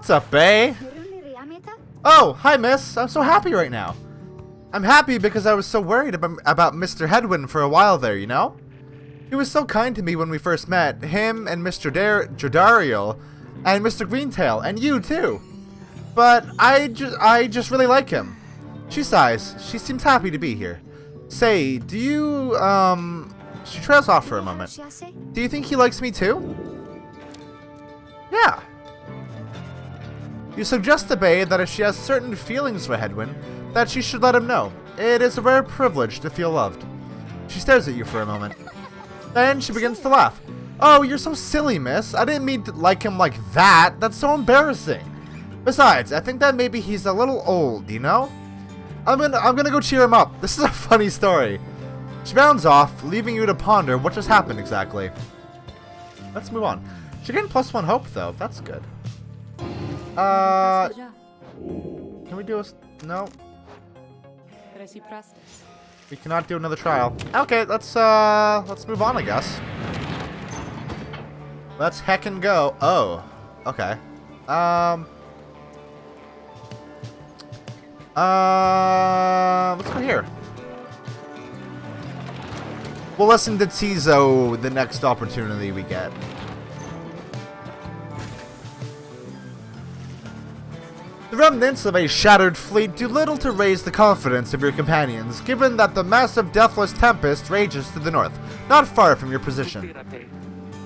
What's up, bae? Oh, hi, miss. I'm so happy right now. I'm happy because I was so worried about Mr. Hedwin for a while there, you know? He was so kind to me when we first met. Him and Mr. Jodariel and Mr. Greentail and you too. But I just really like him. She sighs. She seems happy to be here. Say, do you, she trails off for a moment. Do you think he likes me too? Yeah. You suggest to Bae that if she has certain feelings for Hedwin, that she should let him know. It is a rare privilege to feel loved. She stares at you for a moment. Then she begins to laugh. Oh, you're so silly, miss. I didn't mean to like him like that. That's so embarrassing. Besides, I think that maybe he's a little old, you know? I'm gonna go cheer him up. This is a funny story. She bounds off, leaving you to ponder what just happened exactly. Let's move on. She gained +1 hope, though. That's good. Can we do a... No. We cannot do another trial. Okay, let's move on, I guess. Let's heckin' go. Oh, okay. Let's go here. We'll listen to Tizo the next opportunity we get. The remnants of a shattered fleet do little to raise the confidence of your companions, given that the massive deathless tempest rages to the north, not far from your position.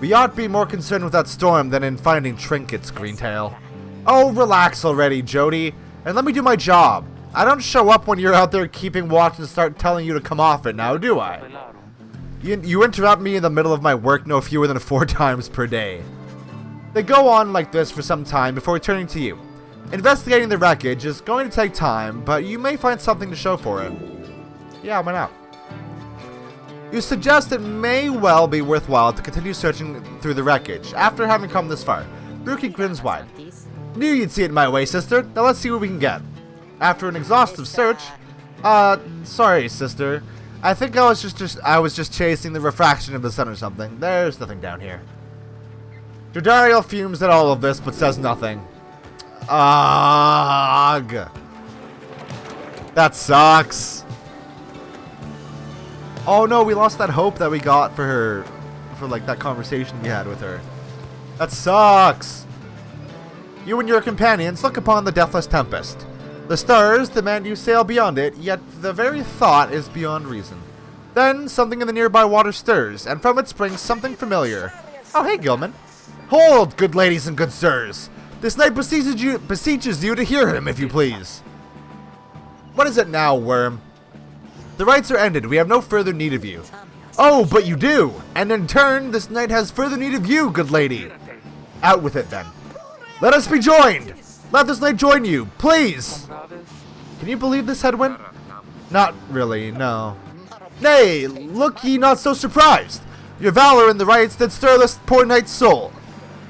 We ought to be more concerned with that storm than in finding trinkets, Greentail. Oh, relax already, Jody, and let me do my job. I don't show up when you're out there keeping watch and start telling you to come off it now, do I? You interrupt me in the middle of my work no fewer than 4 times per day. They go on like this for some time before returning to you. Investigating the wreckage is going to take time, but you may find something to show for it. Yeah, why not? You suggest it may well be worthwhile to continue searching through the wreckage, after having come this far. Ruki grins wide. Knew you'd see it my way, sister. Now let's see what we can get. After an exhaustive search... sorry, sister. I think I was just chasing the refraction of the sun or something. There's nothing down here. Jodariel fumes at all of this, but says nothing. Ugh. That sucks. Oh no, we lost that hope that we got for her, for like that conversation we had with her. That sucks. You and your companions look upon the deathless tempest. The stars demand you sail beyond it, yet the very thought is beyond reason. Then something in the nearby water stirs, and from it springs something familiar. Oh hey, Gilman. Hold, good ladies and good sirs. This knight beseeches you to hear him, if you please. What is it now, worm? The rites are ended. We have no further need of you. Oh, but you do. And in turn, this knight has further need of you, good lady. Out with it, then. Let us be joined. Let this knight join you, please. Can you believe this, Hedwin? Not really, no. Nay, look ye not so surprised. Your valor in the rites did stir this poor knight's soul.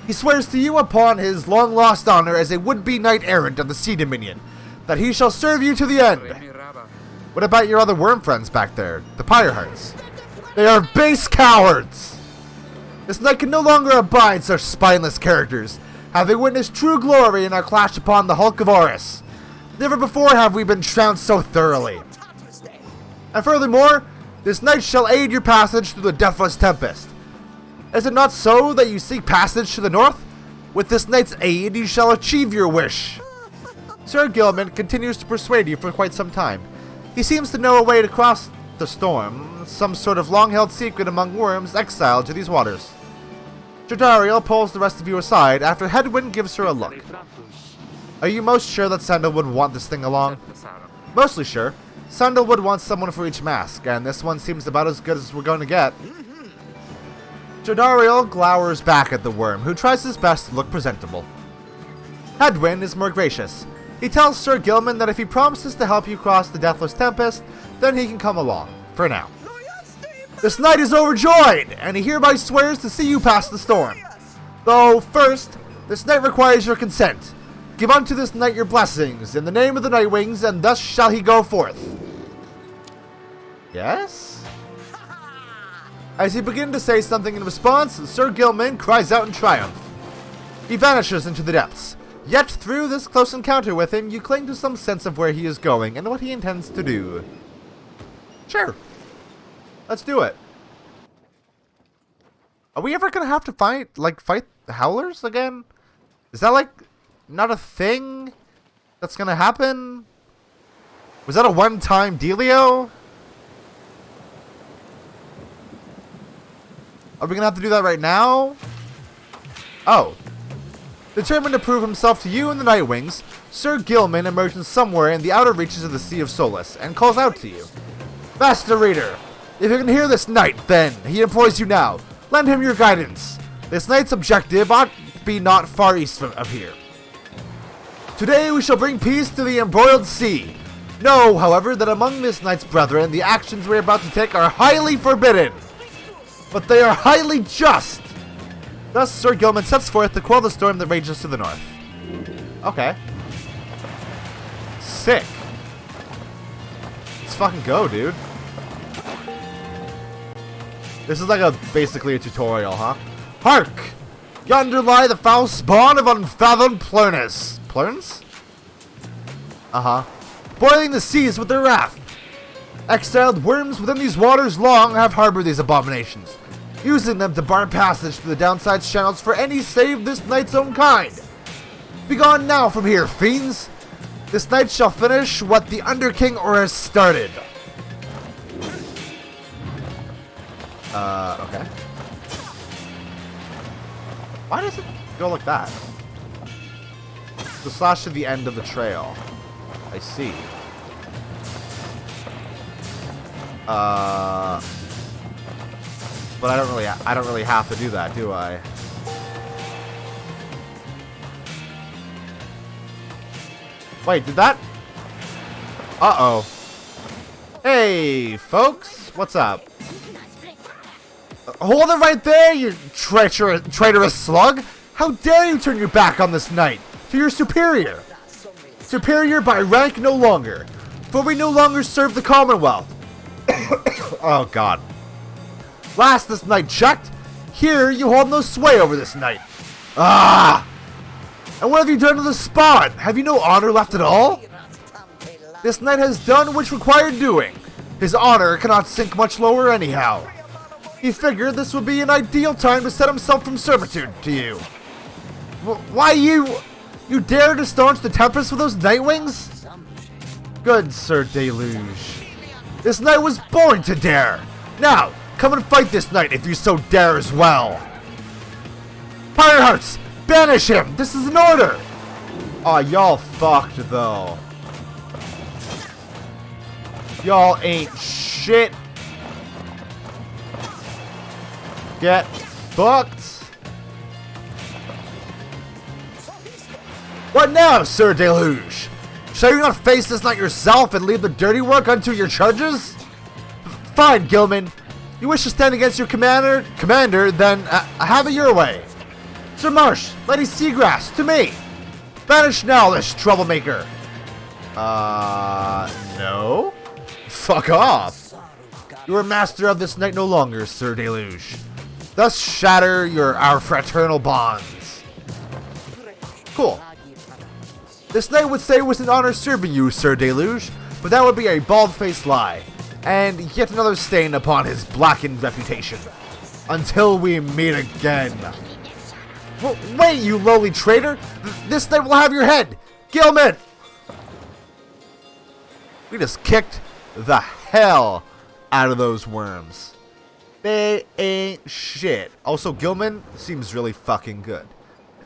He swears to you upon his long-lost honor as a would-be knight-errant of the Sea Dominion, that he shall serve you to the end. What about your other worm friends back there, the Pyre hearts? They are base cowards! This knight can no longer abide such spineless characters, having witnessed true glory in our clash upon the hulk of Horus. Never before have we been trounced so thoroughly. And furthermore, this knight shall aid your passage through the deathless tempest. Is it not so that you seek passage to the north? With this knight's aid, you shall achieve your wish. Sir Gilman continues to persuade you for quite some time. He seems to know a way to cross the storm, some sort of long-held secret among worms exiled to these waters. Jodariel pulls the rest of you aside after Hedwin gives her a look. Are you most sure that Sandalwood would want this thing along? Mostly sure. Sandalwood wants someone for each mask, and this one seems about as good as we're going to get. Jodariel glowers back at the worm, who tries his best to look presentable. Hedwin is more gracious. He tells Sir Gilman that if he promises to help you cross the Deathless Tempest, then he can come along, for now. This knight is overjoyed, and he hereby swears to see you pass the storm. Though, first, this knight requires your consent. Give unto this knight your blessings, in the name of the Nightwings, and thus shall he go forth. Yes? As he begins to say something in response, Sir Gilman cries out in triumph. He vanishes into the depths. Yet through this close encounter with him, you cling to some sense of where he is going and what he intends to do. Sure. Let's do it. Are we ever gonna have to fight the Howlers again? Is that, like, not a thing that's gonna happen? Was that a one-time dealio? Are we gonna have to do that right now? Oh. Determined to prove himself to you and the Nightwings, Sir Gilman emerges somewhere in the outer reaches of the Sea of Solace and calls out to you. Master Reader, if you can hear this knight, then, he implores you now, lend him your guidance. This knight's objective ought to be not far east of here. Today we shall bring peace to the embroiled sea. Know, however, that among this knight's brethren, the actions we are about to take are highly forbidden. But they are highly just. Thus, Sir Gilman sets forth to quell the storm that rages to the north. Okay. Sick. Let's fucking go, dude. This is like basically a tutorial, huh? Hark! Yonder lie the foul spawn of unfathomed plurns. Plurns? Uh-huh. Boiling the seas with their wrath. Exiled worms within these waters long have harbored these abominations, using them to bar passage to the downside channels for any save this knight's own kind. Begone now from here, fiends! This knight shall finish what the Underking has started. Okay. Why does it go like that? The slash to the end of the trail. I see. But I don't really have to do that, do I? Wait, did that? Uh-oh. Hey, folks, what's up? Hold it right there, you traitorous slug! How dare you turn your back on this knight, to your superior? Superior by rank no longer, for we no longer serve the Commonwealth. Oh god. Last this knight checked, here you hold no sway over this knight. Ah! And what have you done to the spawn? Have you no honor left at all? This knight has done which required doing. His honor cannot sink much lower anyhow. He figured this would be an ideal time to set himself from servitude to you. Why you dare to staunch the Tempest with those Nightwings? Good Sir Deluge. This knight was born to dare. Now, come and fight this knight if you so dare as well. Pyre, banish him! This is an order! Aw, y'all fucked though. Y'all ain't shit. Get fucked. What now, Sir Deluge? Shall you not face this knight yourself and leave the dirty work unto your charges? Fine, Gilman. You wish to stand against your commander, then have it your way. Sir Marsh, Lady Seagrass, to me. Banish now this troublemaker. No? Fuck off. You are master of this knight no longer, Sir Deluge. Thus shatter our fraternal bonds. Cool. This knight would say it was an honor serving you, Sir Deluge, but that would be a bald-faced lie, and yet another stain upon his blackened reputation. Until we meet again. Wait, you lowly traitor! This knight will have your head! Gilman! We just kicked the hell out of those worms. They ain't shit. Also, Gilman seems really fucking good.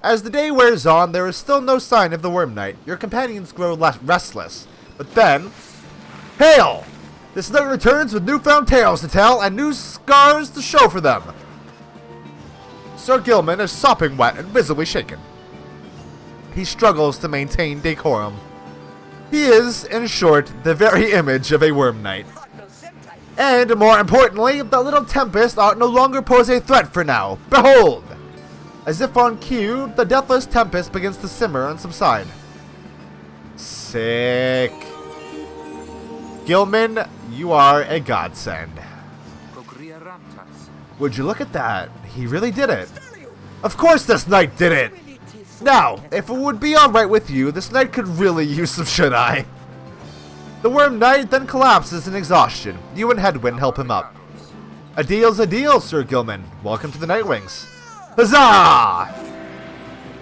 As the day wears on, there is still no sign of the Worm Knight. Your companions grow less restless. But then... Hail! This knight returns with newfound tales to tell and new scars to show for them. Sir Gilman is sopping wet and visibly shaken. He struggles to maintain decorum. He is, in short, the very image of a Worm Knight. And, more importantly, the little Tempest ought no longer pose a threat for now. Behold! As if on cue, the deathless Tempest begins to simmer and subside. Sick. Gilman, you are a godsend. Would you look at that? He really did it. Of course this knight did it! Now, if it would be alright with you, this knight could really use some shut-eye. The Worm Knight then collapses in exhaustion. You and Headwind help him up. A deal's a deal, Sir Gilman. Welcome to the Nightwings. Huzzah!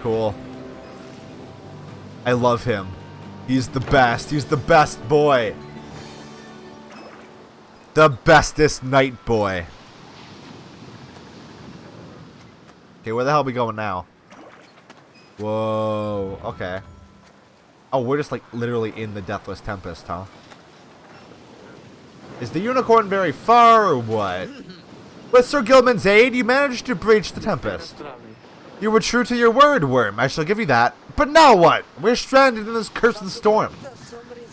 Cool. I love him. He's the best. He's the best boy. The bestest knight boy. Okay, where the hell are we going now? Whoa. Okay. Oh, we're just like literally in the Deathless Tempest, huh? Is the unicorn very far or what? With Sir Gilman's aid, you managed to breach the Tempest. You were true to your word, Worm. I shall give you that. But now what? We're stranded in this cursed storm.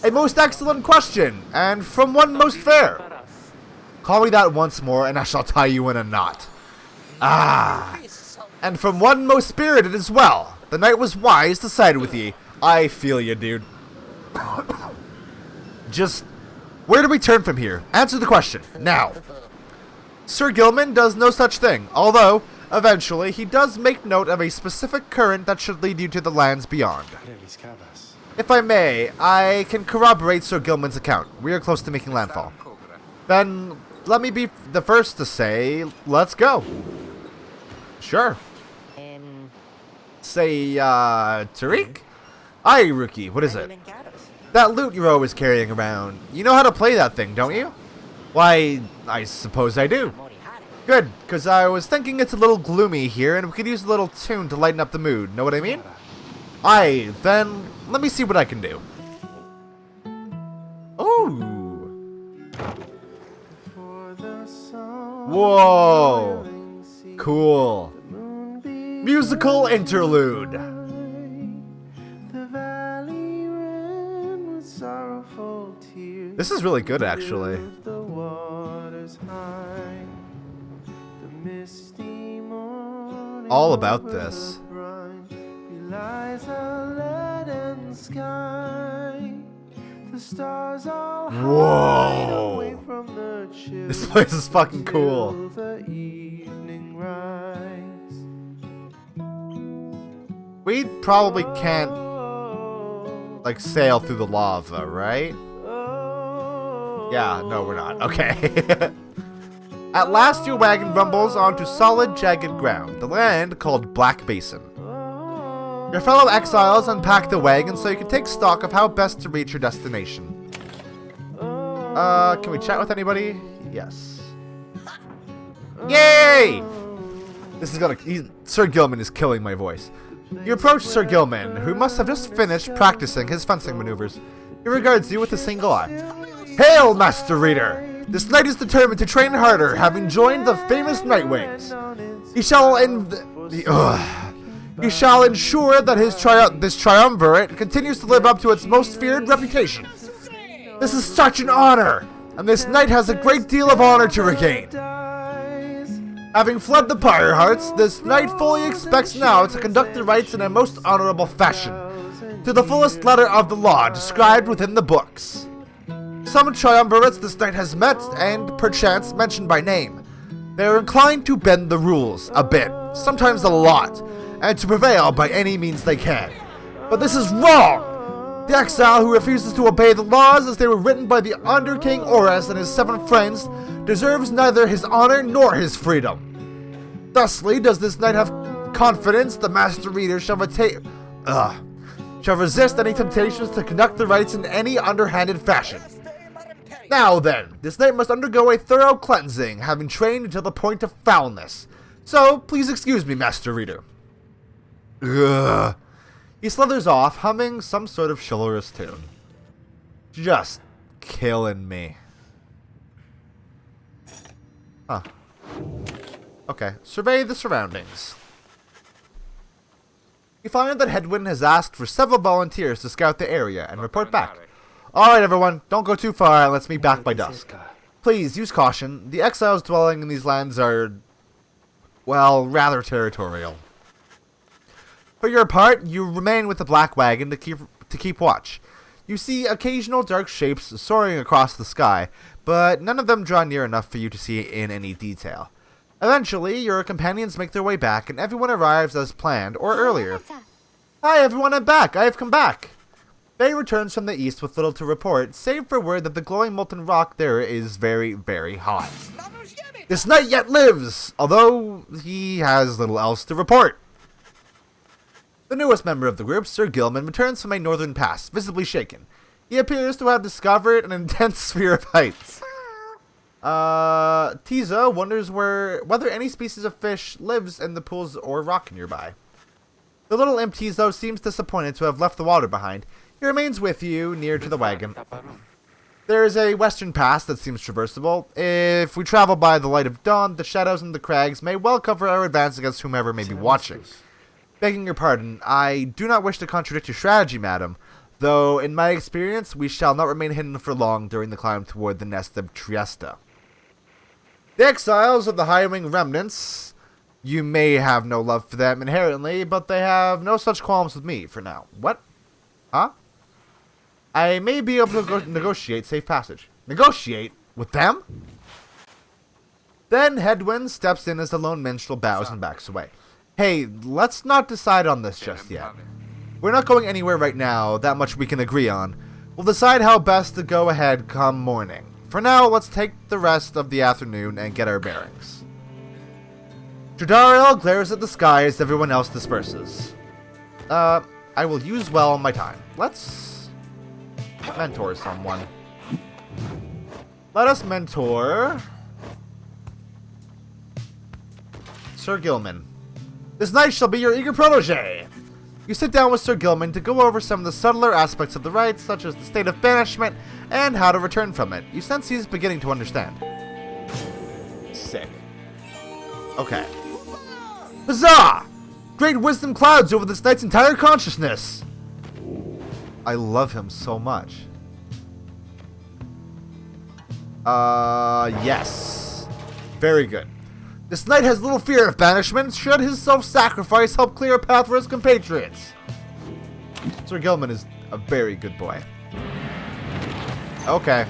A most excellent question, and from one most fair. Call me that once more, and I shall tie you in a knot. Ah. And from one most spirited as well. The knight was wise to side with ye. I feel you, dude. Just, where do we turn from here? Answer the question, now. Sir Gilman does no such thing, although, eventually, he does make note of a specific current that should lead you to the lands beyond. If I may, I can corroborate Sir Gilman's account. We are close to making landfall. Then, let me be the first to say, let's go. Sure. Say, Tariq? Aye, rookie, what is it? That loot you're always carrying around. You know how to play that thing, don't you? Why, I suppose I do. Good, because I was thinking it's a little gloomy here, and we could use a little tune to lighten up the mood, know what I mean? Aye, then, let me see what I can do. Ooh. Whoa. Cool. Musical interlude. This is really good, actually. All about this. Whoa! This place is fucking cool. We probably can't, like, sail through the lava, right? Yeah, no, we're not. Okay. At last, your wagon rumbles onto solid, jagged ground, the land called Black Basin. Your fellow exiles unpack the wagon so you can take stock of how best to reach your destination. Can we chat with anybody? Yes. Yay! This is gonna... Sir Gilman is killing my voice. You approach Sir Gilman, who must have just finished practicing his fencing maneuvers. He regards you with a single eye. Hail, Master Reader! This knight is determined to train harder, having joined the famous Nightwings. He shall ensure that this triumvirate continues to live up to its most feared reputation. This is such an honor, and this knight has a great deal of honor to regain. Having fled the Pyre Hearts, this knight fully expects now to conduct the rites in a most honorable fashion, to the fullest letter of the law described within the books. Some triumvirates this knight has met, and perchance mentioned by name. They are inclined to bend the rules, a bit, sometimes a lot, and to prevail by any means they can. But this is wrong! The exile who refuses to obey the laws as they were written by the Under King Oras and his 7 friends deserves neither his honor nor his freedom. Thusly does this knight have confidence the Master Reader shall resist any temptations to conduct the rites in any underhanded fashion. Now then, this knight must undergo a thorough cleansing, having trained until the point of foulness. So, please excuse me, Master Reader. Ugh. He slithers off, humming some sort of chivalrous tune. Just killing me. Huh. Okay, survey the surroundings. You find that Headwind has asked for several volunteers to scout the area and report back. Alright everyone, don't go too far and let's meet back by dusk. Please, use caution. The exiles dwelling in these lands are, well, rather territorial. For your part, you remain with the Black Wagon to keep watch. You see occasional dark shapes soaring across the sky, but none of them draw near enough for you to see in any detail. Eventually, your companions make their way back and everyone arrives as planned, or earlier. Hi everyone, I'm back. I have come back. Faye returns from the east with little to report, save for word that the glowing molten rock there is very, very hot. This knight yet lives, although he has little else to report. The newest member of the group, Sir Gilman, returns from a northern pass, visibly shaken. He appears to have discovered an intense sphere of heights. Tiza wonders whether any species of fish lives in the pools or rock nearby. The little imp Tizo seems disappointed to have left the water behind. He remains with you, near to the wagon. There is a western pass that seems traversable. If we travel by the light of dawn, the shadows and the crags may well cover our advance against whomever may be watching. Begging your pardon, I do not wish to contradict your strategy, madam, though in my experience we shall not remain hidden for long during the climb toward the nest of Trieste. The exiles of the high-wing remnants, you may have no love for them inherently, but they have no such qualms with me for now. What? Huh? I may be able to negotiate safe passage. Negotiate? With them? Then Headwind steps in as the lone minstrel bows and backs away. Hey, let's not decide on this just yet. We're not going anywhere right now, that much we can agree on. We'll decide how best to go ahead come morning. For now, let's take the rest of the afternoon and get our bearings. Jodariel glares at the sky as everyone else disperses. I will use well my time. Let's mentor someone. Let us mentor Sir Gilman. This knight shall be your eager protege. You sit down with Sir Gilman to go over some of the subtler aspects of the rites, such as the state of banishment and how to return from it. You sense he's beginning to understand. Sick. Okay. Huzzah! Great wisdom clouds over this knight's entire consciousness. I love him so much. Yes. Very good. This knight has little fear of banishment, should his self-sacrifice help clear a path for his compatriots. Sir Gilman is a very good boy. Okay.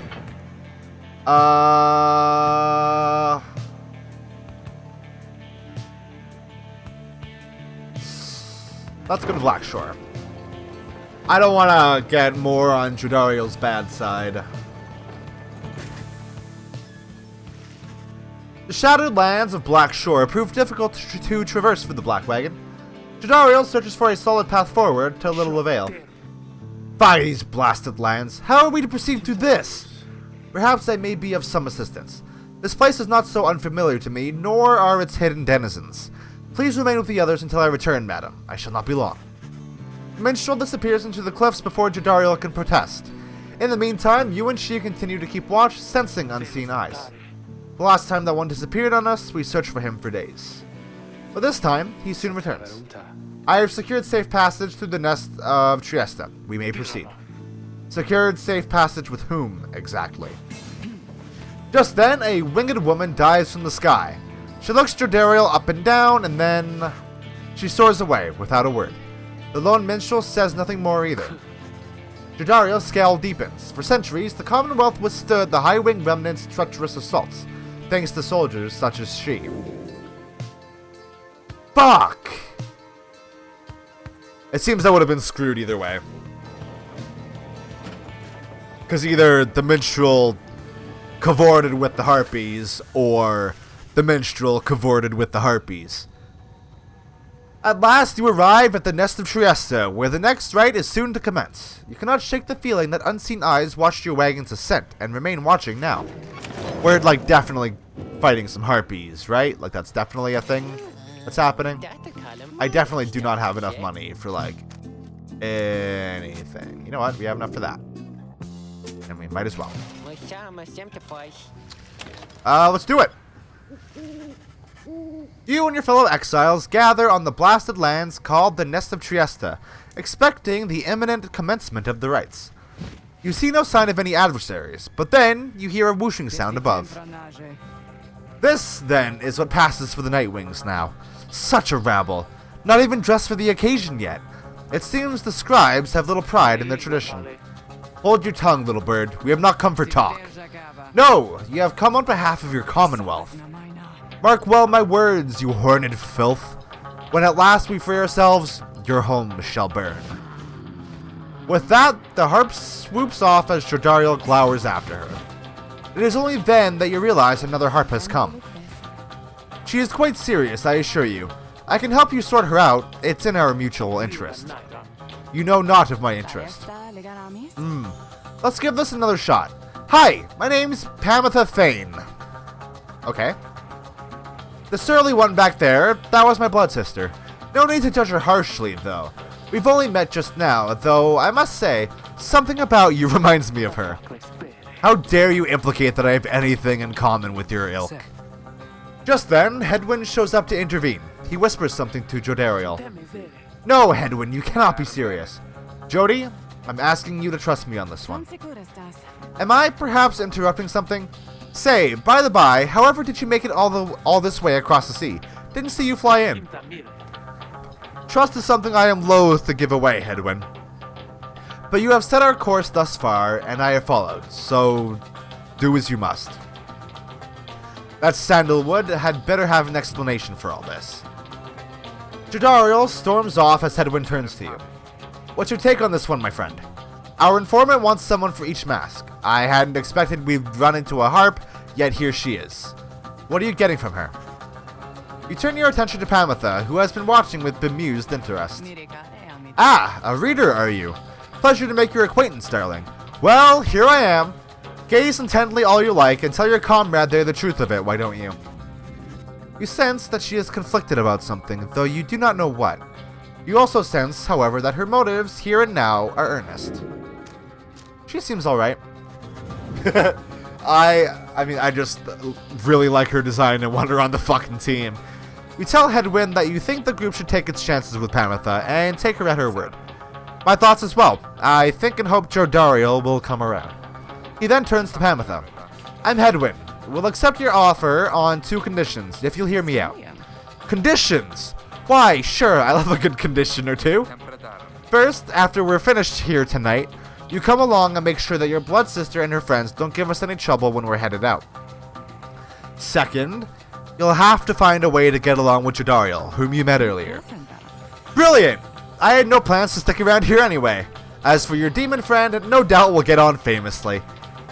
Let's go to Blackshore. I don't want to get more on Jodariel's bad side. The shadowed lands of Blackshore prove difficult to traverse for the Black Wagon. Jodariel searches for a solid path forward, to little avail. By these blasted lands, how are we to proceed through this? Perhaps I may be of some assistance. This place is not so unfamiliar to me, nor are its hidden denizens. Please remain with the others until I return, madam. I shall not be long. The minstrel disappears into the cliffs before Jodariel can protest. In the meantime, you and she continue to keep watch, sensing unseen eyes. The last time that one disappeared on us, we searched for him for days. But this time, he soon returns. I have secured safe passage through the nest of Trieste. We may proceed. Secured safe passage with whom, exactly? Just then, a winged woman dives from the sky. She looks Jodariel up and down, and then she soars away without a word. The lone minstrel says nothing more either. Jodariel's scowl deepens. For centuries, the Commonwealth withstood the high-wing remnant's treacherous assaults, thanks to soldiers such as she. Fuck! It seems I would have been screwed either way. Because either the minstrel cavorted with the harpies, or the minstrel cavorted with the harpies. At last you arrive at the nest of Trieste, where the next rite is soon to commence. You cannot shake the feeling that unseen eyes watched your wagon's ascent, and remain watching now. We're, like, definitely fighting some harpies, right? Like, that's definitely a thing that's happening. I definitely do not have enough money for, like, anything. You know what? We have enough for that. And we might as well. Let's do it! You and your fellow exiles gather on the blasted lands called the Nest of Trieste, expecting the imminent commencement of the rites. You see no sign of any adversaries, but then you hear a whooshing sound above. This, then, is what passes for the Nightwings now. Such a rabble. Not even dressed for the occasion yet. It seems the scribes have little pride in their tradition. Hold your tongue, little bird. We have not come for talk. No, you have come on behalf of your commonwealth. Mark well my words, you horned filth. When at last we free ourselves, your home shall burn. With that, the harp swoops off as Jodariel glowers after her. It is only then that you realize another harp has come. She is quite serious, I assure you. I can help you sort her out. It's in our mutual interest. You know not of my interest. Let's give this another shot. Hi, my name's Pamitha Thane. Okay. The surly one back there, that was my blood sister. No need to judge her harshly, though. We've only met just now, though I must say, something about you reminds me of her. How dare you implicate that I have anything in common with your ilk? Just then, Hedwyn shows up to intervene. He whispers something to Jodariel. No, Hedwyn, you cannot be serious. Jody, I'm asking you to trust me on this one. Am I perhaps interrupting something? Say, by the by, however did you make it all this way across the sea? Didn't see you fly in. Trust is something I am loath to give away, Hedwyn. But you have set our course thus far, and I have followed, so do as you must. That Sandalwood had better have an explanation for all this. Jodariel storms off as Hedwyn turns to you. What's your take on this one, my friend? Our informant wants someone for each mask. I hadn't expected we'd run into a harp, yet here she is. What are you getting from her? You turn your attention to Pamitha, who has been watching with bemused interest. Ah, a reader, are you? Pleasure to make your acquaintance, darling. Well, here I am. Gaze intently all you like and tell your comrade there the truth of it, why don't you? You sense that she is conflicted about something, though you do not know what. You also sense, however, that her motives here and now are earnest. She seems alright. I mean, I just really like her design and want her on the fucking team. You tell Hedwyn that you think the group should take its chances with Pamitha and take her at her word. My thoughts as well. I think and hope Jodariel will come around. He then turns to Pamitha. I'm Hedwyn. We'll accept your offer on 2 conditions, if you'll hear me out. Conditions? Why, sure, I love a good condition or 2. First, after we're finished here tonight, you come along and make sure that your blood sister and her friends don't give us any trouble when we're headed out. Second, you'll have to find a way to get along with Jodariel, whom you met earlier. Brilliant! I had no plans to stick around here anyway. As for your demon friend, no doubt we'll get on famously.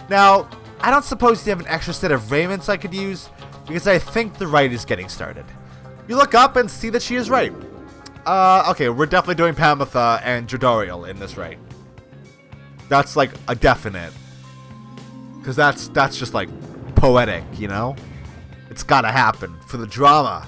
Now, I don't suppose you have an extra set of raiments I could use, because I think the rite is getting started. You look up and see that she is right. Okay, we're definitely doing Pamitha and Jodariel in this rite. That's like a definite. Because that's just like poetic, you know? It's gotta happen for the drama.